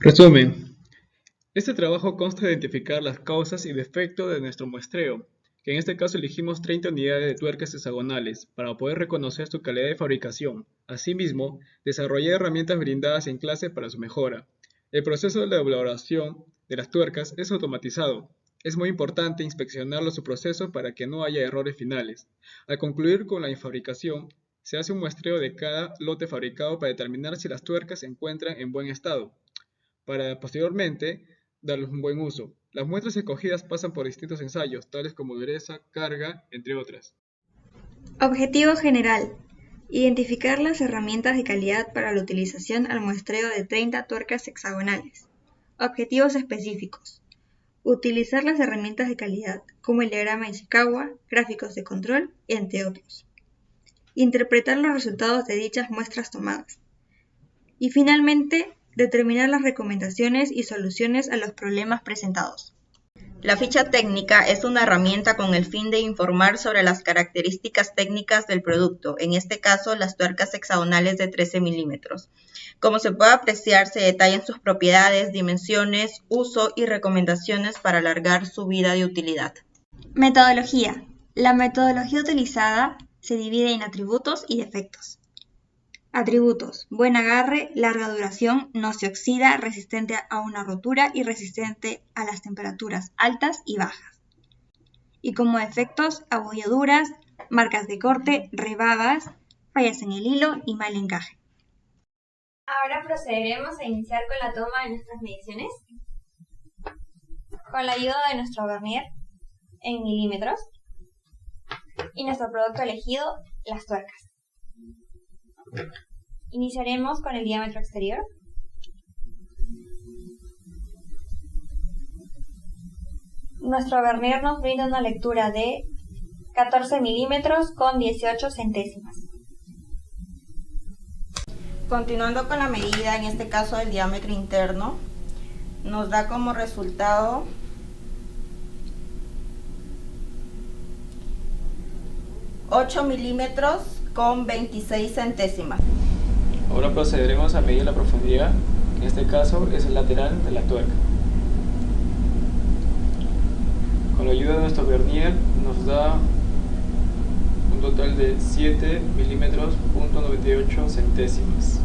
Resumen. Este trabajo consta de identificar las causas y defectos de nuestro muestreo, que en este caso elegimos 30 unidades de tuercas hexagonales para poder reconocer su calidad de fabricación. Asimismo, desarrollé herramientas brindadas en clase para su mejora. El proceso de la elaboración de las tuercas es automatizado. Es muy importante inspeccionarlo su proceso para que no haya errores finales. Al concluir con la fabricación, se hace un muestreo de cada lote fabricado para determinar si las tuercas se encuentran en buen estado, para posteriormente darles un buen uso. Las muestras escogidas pasan por distintos ensayos, tales como dureza, carga, entre otras. Objetivo general. Identificar las herramientas de calidad para la utilización al muestreo de 30 tuercas hexagonales. Objetivos específicos. Utilizar las herramientas de calidad, como el diagrama de Ishikawa, gráficos de control, entre otros. Interpretar los resultados de dichas muestras tomadas. Y finalmente, determinar las recomendaciones y soluciones a los problemas presentados. La ficha técnica es una herramienta con el fin de informar sobre las características técnicas del producto, en este caso las tuercas hexagonales de 13 milímetros. Como se puede apreciar, se detallan sus propiedades, dimensiones, uso y recomendaciones para alargar su vida de utilidad. Metodología. La metodología utilizada se divide en atributos y defectos. Atributos: buen agarre, larga duración, no se oxida, resistente a una rotura y resistente a las temperaturas altas y bajas. Y como defectos: abolladuras, marcas de corte, rebabas, fallas en el hilo y mal encaje. Ahora procederemos a iniciar con la toma de nuestras mediciones. Con la ayuda de nuestro vernier en milímetros y nuestro producto elegido, las tuercas. Iniciaremos con el diámetro exterior. Nuestro vernier nos brinda una lectura de 14 milímetros con 18 centésimas. Continuando con la medida, en este caso del diámetro interno, nos da como resultado 8 milímetros con 26 centésimas. Ahora procederemos a medir la profundidad, en este caso es el lateral de la tuerca. Con la ayuda de nuestro vernier nos da un total de 7 milímetros punto 98 centésimas.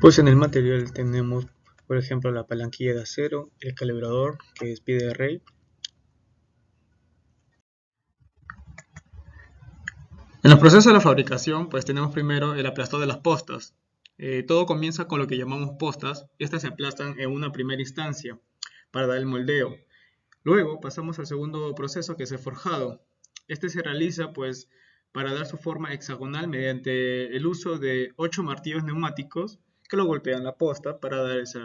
Pues en el material tenemos, por ejemplo, la palanquilla de acero, el calibrador, que es pie de rey. En el proceso de la fabricación, pues tenemos primero el aplastado de las postas. Todo comienza con lo que llamamos postas. Estas se aplastan en una primera instancia para dar el moldeo. Luego pasamos al segundo proceso, que es el forjado. Este se realiza pues para dar su forma hexagonal mediante el uso de 8 martillos neumáticos que lo golpean la posta para dar ese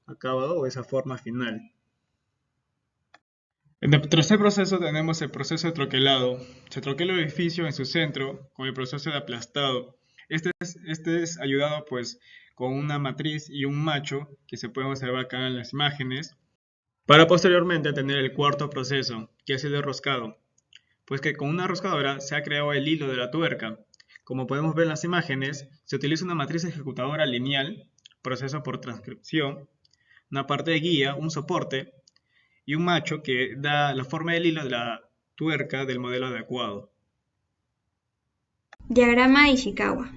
acabado o esa forma final. En el tercer proceso tenemos el proceso de troquelado. Se troquela el edificio en su centro con el proceso de aplastado. Este es ayudado pues con una matriz y un macho que se pueden observar acá en las imágenes, para posteriormente tener el cuarto proceso, que es el de roscado, pues que con una roscadora se ha creado el hilo de la tuerca. Como podemos ver en las imágenes, se utiliza una matriz ejecutadora lineal, proceso por transcripción, una parte de guía, un soporte, y un macho que da la forma del hilo de la tuerca del modelo adecuado. Diagrama de Ishikawa.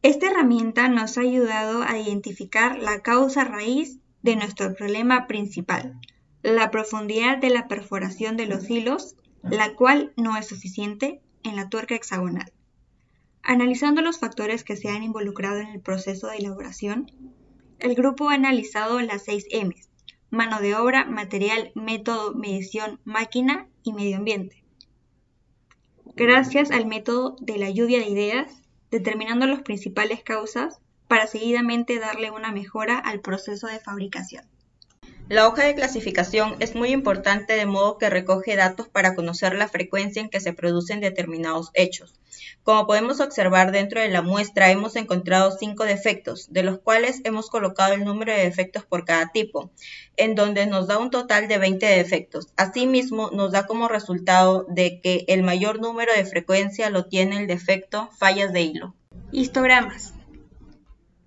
Esta herramienta nos ha ayudado a identificar la causa raíz de nuestro problema principal, la profundidad de la perforación de los hilos, la cual no es suficiente en la tuerca hexagonal. Analizando los factores que se han involucrado en el proceso de elaboración, el grupo ha analizado las 6 M's: mano de obra, material, método, medición, máquina y medio ambiente. Gracias al método de la lluvia de ideas, determinando las principales causas para seguidamente darle una mejora al proceso de fabricación. La hoja de clasificación es muy importante de modo que recoge datos para conocer la frecuencia en que se producen determinados hechos. Como podemos observar dentro de la muestra hemos encontrado 5 defectos, de los cuales hemos colocado el número de defectos por cada tipo, en donde nos da un total de 20 defectos. Asimismo, nos da como resultado de que el mayor número de frecuencia lo tiene el defecto fallas de hilo. Histogramas.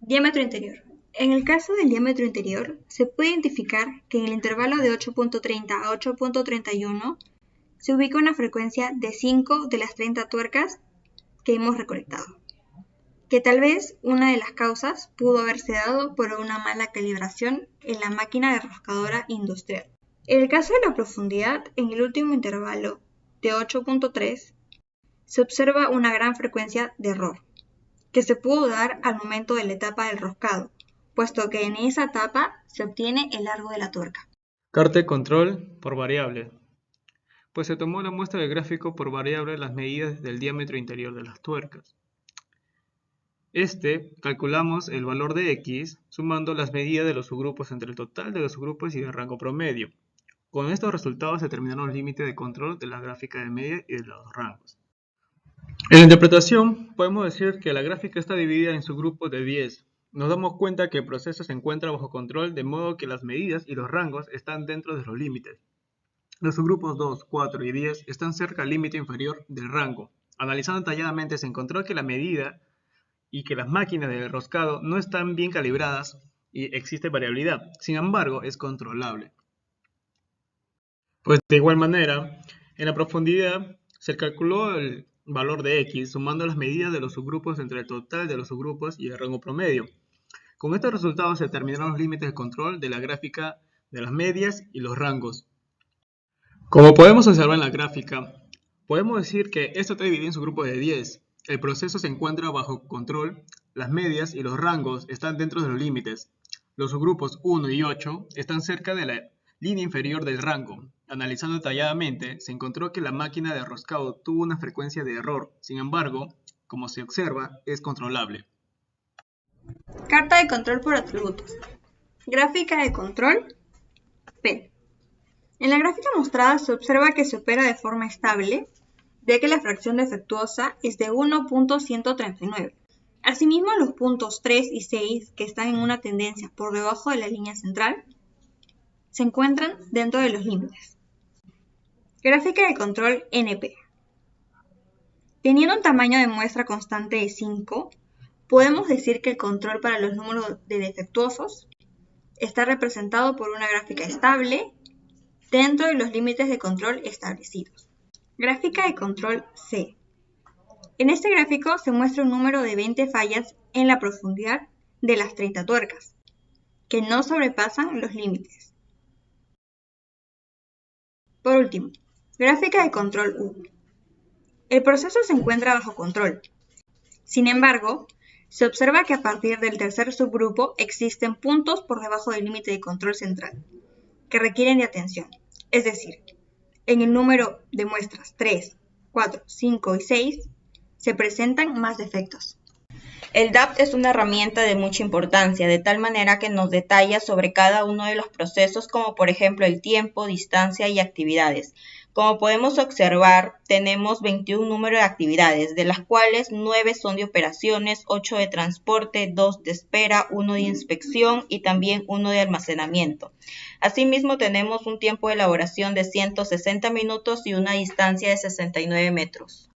Diámetro interior. En el caso del diámetro interior, se puede identificar que en el intervalo de 8.30 a 8.31 se ubica una frecuencia de 5 de las 30 tuercas que hemos recolectado, que tal vez una de las causas pudo haberse dado por una mala calibración en la máquina de roscadora industrial. En el caso de la profundidad, en el último intervalo de 8.3 se observa una gran frecuencia de error, que se pudo dar al momento de la etapa del roscado, puesto que en esa etapa se obtiene el largo de la tuerca. Carta de control por variable. Pues se tomó la muestra del gráfico por variable las medidas del diámetro interior de las tuercas. Calculamos el valor de X sumando las medidas de los subgrupos entre el total de los subgrupos y el rango promedio. Con estos resultados se determinaron los límites de control de la gráfica de media y de los rangos. En la interpretación, podemos decir que la gráfica está dividida en subgrupos de 10. Nos damos cuenta que el proceso se encuentra bajo control, de modo que las medidas y los rangos están dentro de los límites. Los subgrupos 2, 4 y 10 están cerca al límite inferior del rango. Analizando detalladamente se encontró que la medida y que las máquinas de roscado no están bien calibradas y existe variabilidad. Sin embargo, es controlable. Pues de igual manera, en la profundidad se calculó el valor de X sumando las medidas de los subgrupos entre el total de los subgrupos y el rango promedio. Con estos resultados se determinaron los límites de control de la gráfica de las medias y los rangos. Como podemos observar en la gráfica, podemos decir que esto está dividido en subgrupos de 10. El proceso se encuentra bajo control, las medias y los rangos están dentro de los límites. Los subgrupos 1 y 8 están cerca de la línea inferior del rango. Analizando detalladamente, se encontró que la máquina de roscado tuvo una frecuencia de error. Sin embargo, como se observa, es controlable. Carta de control por atributos. Gráfica de control P. En la gráfica mostrada se observa que se opera de forma estable, ya que la fracción defectuosa es de 1.139. Asimismo, los puntos 3 y 6, que están en una tendencia por debajo de la línea central, se encuentran dentro de los límites. Gráfica de control NP. Teniendo un tamaño de muestra constante de 5, podemos decir que el control para los números de defectuosos está representado por una gráfica estable dentro de los límites de control establecidos. Gráfica de control C. En este gráfico se muestra un número de 20 fallas en la profundidad de las 30 tuercas, que no sobrepasan los límites. Por último, gráfica de control U. El proceso se encuentra bajo control. Sin embargo, se observa que a partir del tercer subgrupo existen puntos por debajo del límite de control central, que requieren de atención. Es decir, en el número de muestras 3, 4, 5 y 6 se presentan más defectos. El DAPT es una herramienta de mucha importancia, de tal manera que nos detalla sobre cada uno de los procesos, como por ejemplo el tiempo, distancia y actividades. Como podemos observar, tenemos 21 números de actividades, de las cuales 9 son de operaciones, 8 de transporte, 2 de espera, 1 de inspección y también 1 de almacenamiento. Asimismo, tenemos un tiempo de elaboración de 160 minutos y una distancia de 69 metros.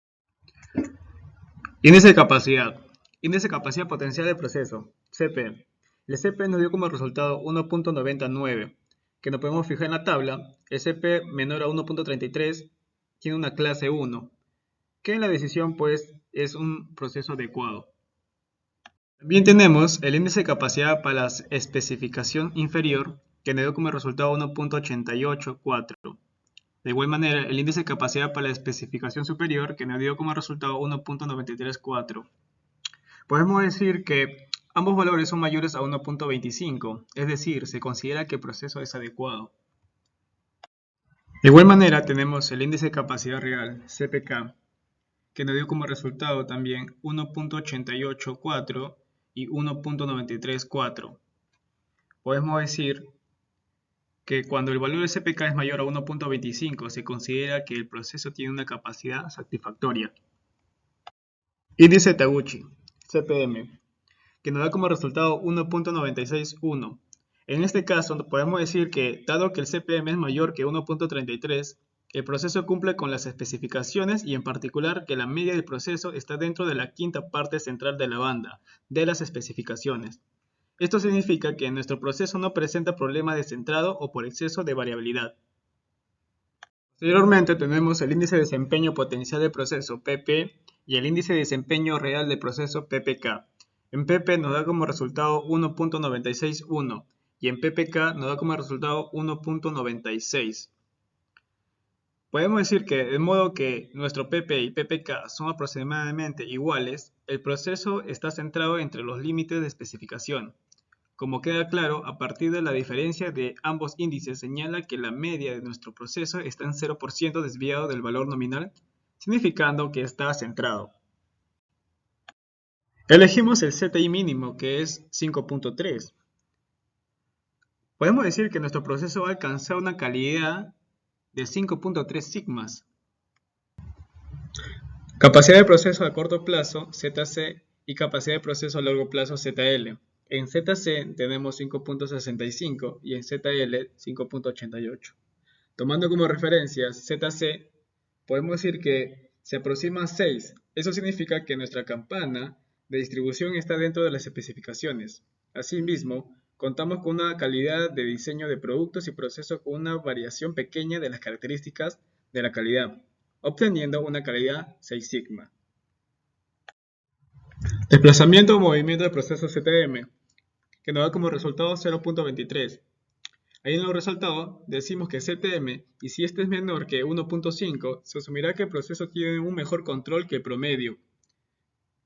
Índice de capacidad. Índice de capacidad potencial del proceso, CP. El CP nos dio como resultado 1.99, que nos podemos fijar en la tabla. El CP menor a 1.33 tiene una clase 1, que en la decisión pues es un proceso adecuado. También tenemos el índice de capacidad para la especificación inferior, que nos dio como resultado 1.884. De igual manera, el índice de capacidad para la especificación superior, que nos dio como resultado 1.934. Podemos decir que ambos valores son mayores a 1.25, es decir, se considera que el proceso es adecuado. De igual manera, tenemos el índice de capacidad real, CPK, que nos dio como resultado también 1.884 y 1.934. Podemos decir que cuando el valor de CPK es mayor a 1.25 se considera que el proceso tiene una capacidad satisfactoria. Índice Taguchi, CPM, que nos da como resultado 1.961. En este caso podemos decir que, dado que el CPM es mayor que 1.33, el proceso cumple con las especificaciones y en particular que la media del proceso está dentro de la quinta parte central de la banda de las especificaciones. Esto significa que nuestro proceso no presenta problema de centrado o por exceso de variabilidad. Posteriormente tenemos el índice de desempeño potencial del proceso, PP, y el índice de desempeño real del proceso, PPK. En PP nos da como resultado 1.961 y en PPK nos da como resultado 1.96. Podemos decir que, de modo que nuestro PP y PPK son aproximadamente iguales, el proceso está centrado entre los límites de especificación. Como queda claro, a partir de la diferencia de ambos índices señala que la media de nuestro proceso está en 0% desviado del valor nominal, significando que está centrado. Elegimos el CTI mínimo, que es 5.3. Podemos decir que nuestro proceso va a alcanzar una calidad de 5.3 sigmas. Capacidad de proceso a corto plazo, ZC, y capacidad de proceso a largo plazo, ZL. En ZC tenemos 5.65 y en ZL 5.88. Tomando como referencia ZC, podemos decir que se aproxima a 6. Eso significa que nuestra campana de distribución está dentro de las especificaciones. Asimismo, contamos con una calidad de diseño de productos y procesos con una variación pequeña de las características de la calidad, obteniendo una calidad 6 sigma. Desplazamiento o movimiento del proceso CTM, que nos da como resultado 0.23. Ahí en los resultados decimos que CTM, y si este es menor que 1.5, se asumirá que el proceso tiene un mejor control que el promedio.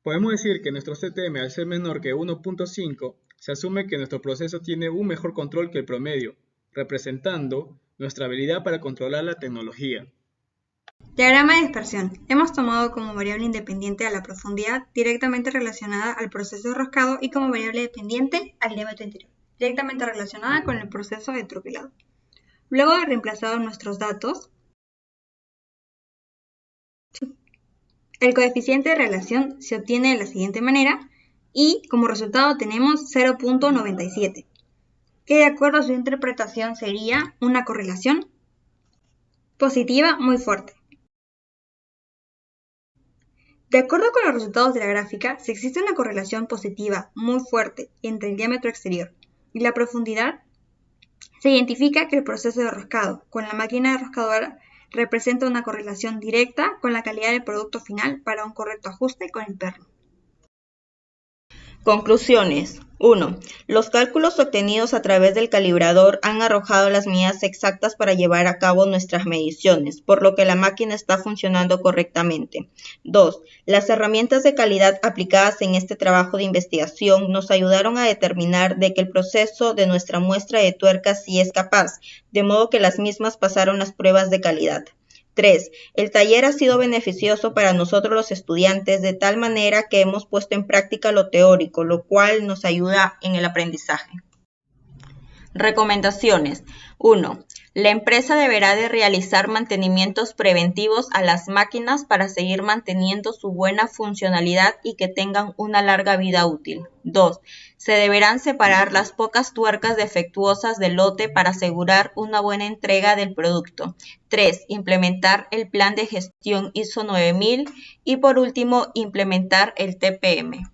Podemos decir que nuestro CTM, al ser menor que 1.5, se asume que nuestro proceso tiene un mejor control que el promedio, representando nuestra habilidad para controlar la tecnología. Diagrama de dispersión. Hemos tomado como variable independiente a la profundidad directamente relacionada al proceso de roscado y como variable dependiente al diámetro interior, directamente relacionada con el proceso de troquelado. Luego de reemplazado nuestros datos, el coeficiente de relación se obtiene de la siguiente manera y como resultado tenemos 0.97, que de acuerdo a su interpretación sería una correlación positiva muy fuerte. De acuerdo con los resultados de la gráfica, si existe una correlación positiva muy fuerte entre el diámetro exterior y la profundidad, se identifica que el proceso de roscado con la máquina roscadora representa una correlación directa con la calidad del producto final para un correcto ajuste con el perno. Conclusiones. 1. Los cálculos obtenidos a través del calibrador han arrojado las medidas exactas para llevar a cabo nuestras mediciones, por lo que la máquina está funcionando correctamente. 2. Las herramientas de calidad aplicadas en este trabajo de investigación nos ayudaron a determinar de que el proceso de nuestra muestra de tuercas sí es capaz, de modo que las mismas pasaron las pruebas de calidad. 3. El taller ha sido beneficioso para nosotros los estudiantes de tal manera que hemos puesto en práctica lo teórico, lo cual nos ayuda en el aprendizaje. Recomendaciones. 1. La empresa deberá de realizar mantenimientos preventivos a las máquinas para seguir manteniendo su buena funcionalidad y que tengan una larga vida útil. 2. Se deberán separar las pocas tuercas defectuosas del lote para asegurar una buena entrega del producto. 3. Implementar el plan de gestión ISO 9000 y por último implementar el TPM.